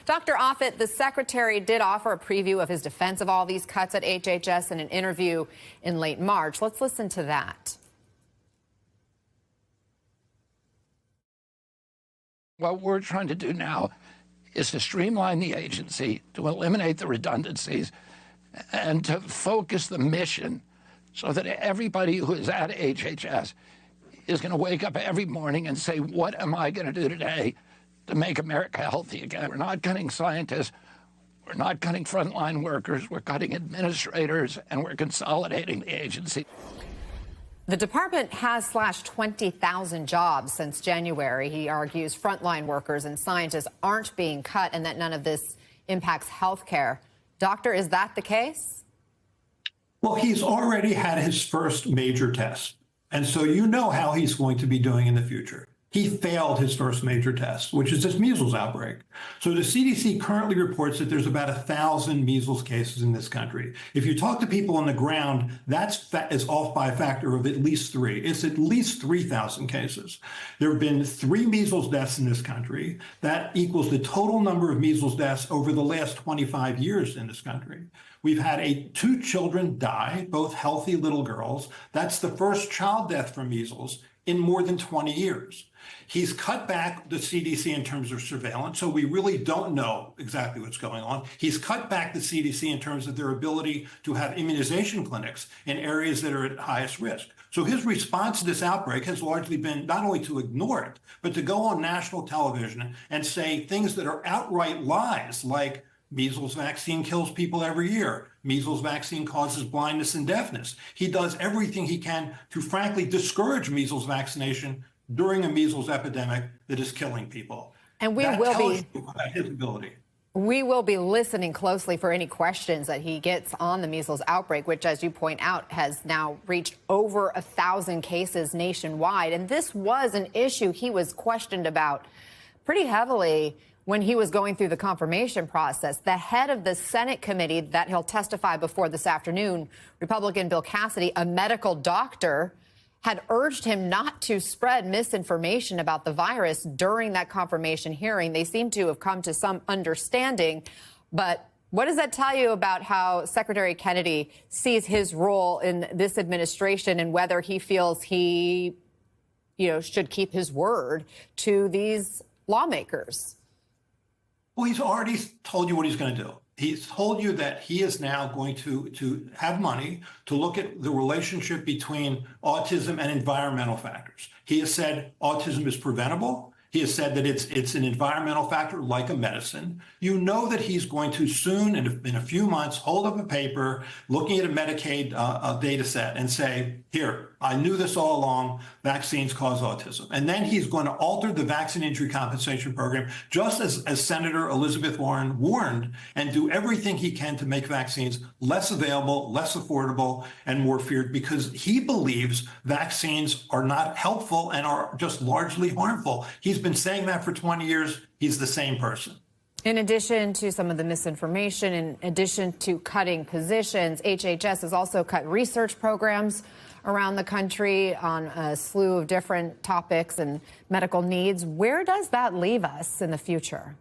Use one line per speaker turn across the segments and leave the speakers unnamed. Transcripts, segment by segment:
Dr. Offit, the secretary did offer a preview of his defense of all these cuts at HHS in an interview in late March. Let's listen to that.
What we're trying to do now is to streamline the agency, to eliminate the redundancies, and to focus the mission so that everybody who is at HHS is going to wake up every morning and say, what am I going to do today to make America healthy again? We're not cutting scientists. We're not cutting frontline workers. We're cutting administrators, and we're consolidating the agency.
The department has slashed 20,000 jobs since January. He argues frontline workers and scientists aren't being cut and that none of this impacts health care. Doctor, is that the case?
Well, he's already had his first major test. And so you know how he's going to be doing in the future. He failed his first major test, which is this measles outbreak. So the CDC currently reports that there's about 1,000 measles cases in this country. If you talk to people on the ground, is off by a factor of at least 3. It's at least 3,000 cases. There have been 3 measles deaths in this country. That equals the total number of measles deaths over the last 25 years in this country. We've had 2 children die, both healthy little girls. That's the first child death from measles in more than 20 years. He's cut back the CDC in terms of surveillance, so we really don't know exactly what's going on. He's cut back the CDC in terms of their ability to have immunization clinics in areas that are at highest risk. So his response to this outbreak has largely been not only to ignore it, but to go on national television and say things that are outright lies, like measles vaccine kills people every year. Measles vaccine causes blindness and deafness. He does everything he can to, frankly, discourage measles vaccination during a measles epidemic that is killing people.
And we will be listening closely for any questions that he gets on the measles outbreak, which, as you point out, has now reached over 1,000 cases nationwide. And this was an issue he was questioned about pretty heavily when he was going through the confirmation process. The head of the Senate committee that he'll testify before this afternoon, Republican Bill Cassidy, a medical doctor, had urged him not to spread misinformation about the virus during that confirmation hearing. They seem to have come to some understanding. But what does that tell you about how Secretary Kennedy sees his role in this administration and whether he feels he, should keep his word to these lawmakers?
Well, he's already told you what he's going to do. He's told you that he is now going to have money to look at the relationship between autism and environmental factors. He has said autism is preventable. He has said that it's an environmental factor like a medicine. You know that he's going to soon, in a few months, hold up a paper looking at a Medicaid data set and say, here, I knew this all along, vaccines cause autism. And then he's going to alter the vaccine injury compensation program, just as Senator Elizabeth Warren warned, and do everything he can to make vaccines less available, less affordable, and more feared, because he believes vaccines are not helpful and are just largely harmful. He's been saying that for 20 years. He's the same person.
In addition to some of the misinformation, in addition to cutting positions, HHS has also cut research programs around the country on a slew of different topics and medical needs. Where does that leave us in the future?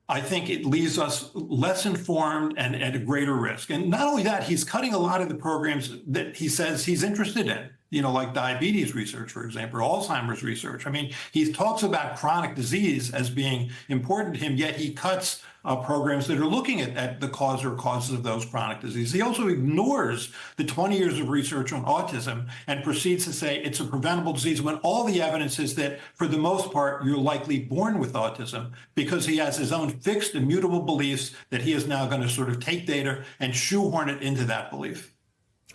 I think it leaves us less informed and at a greater risk. And not only that, he's cutting a lot of the programs that he says he's interested in, like diabetes research, for example, or Alzheimer's research. I mean, he talks about chronic disease as being important to him, yet he cuts programs that are looking at the cause or causes of those chronic diseases. He also ignores the 20 years of research on autism and proceeds to say it's a preventable disease when all the evidence is that, for the most part, you're likely born with autism, because he has his own fixed, immutable beliefs that he is now going to sort of take data and shoehorn it into that belief.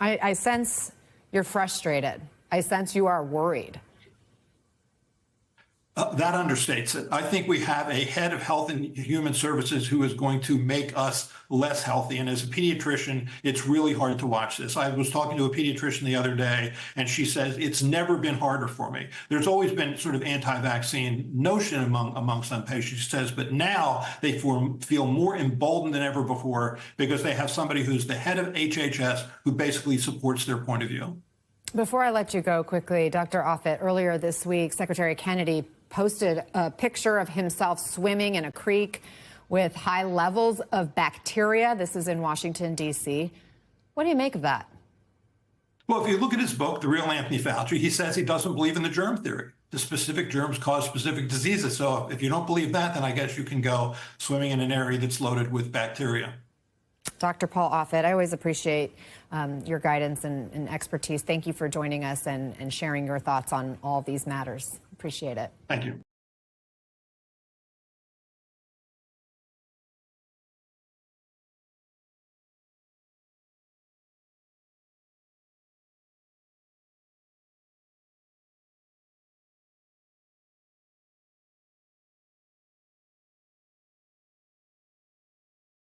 I sense you're frustrated. I sense you are worried.
That understates it. I think we have a head of Health and Human Services who is going to make us less healthy. And as a pediatrician, it's really hard to watch this. I was talking to a pediatrician the other day, and she says, it's never been harder for me. There's always been sort of anti-vaccine notion among some patients, she says, but now they feel more emboldened than ever before because they have somebody who's the head of HHS who basically supports their point of view.
Before I let you go quickly, Dr. Offit, earlier this week, Secretary Kennedy posted a picture of himself swimming in a creek with high levels of bacteria. This is in Washington, D.C. What do you make of that?
Well, if you look at his book, The Real Anthony Fauci, he says he doesn't believe in the germ theory. The specific germs cause specific diseases. So if you don't believe that, then I guess you can go swimming in an area that's loaded with bacteria.
Dr. Paul Offit, I always appreciate your guidance and expertise. Thank you for joining us and sharing your thoughts on all these matters. Appreciate it.
Thank you.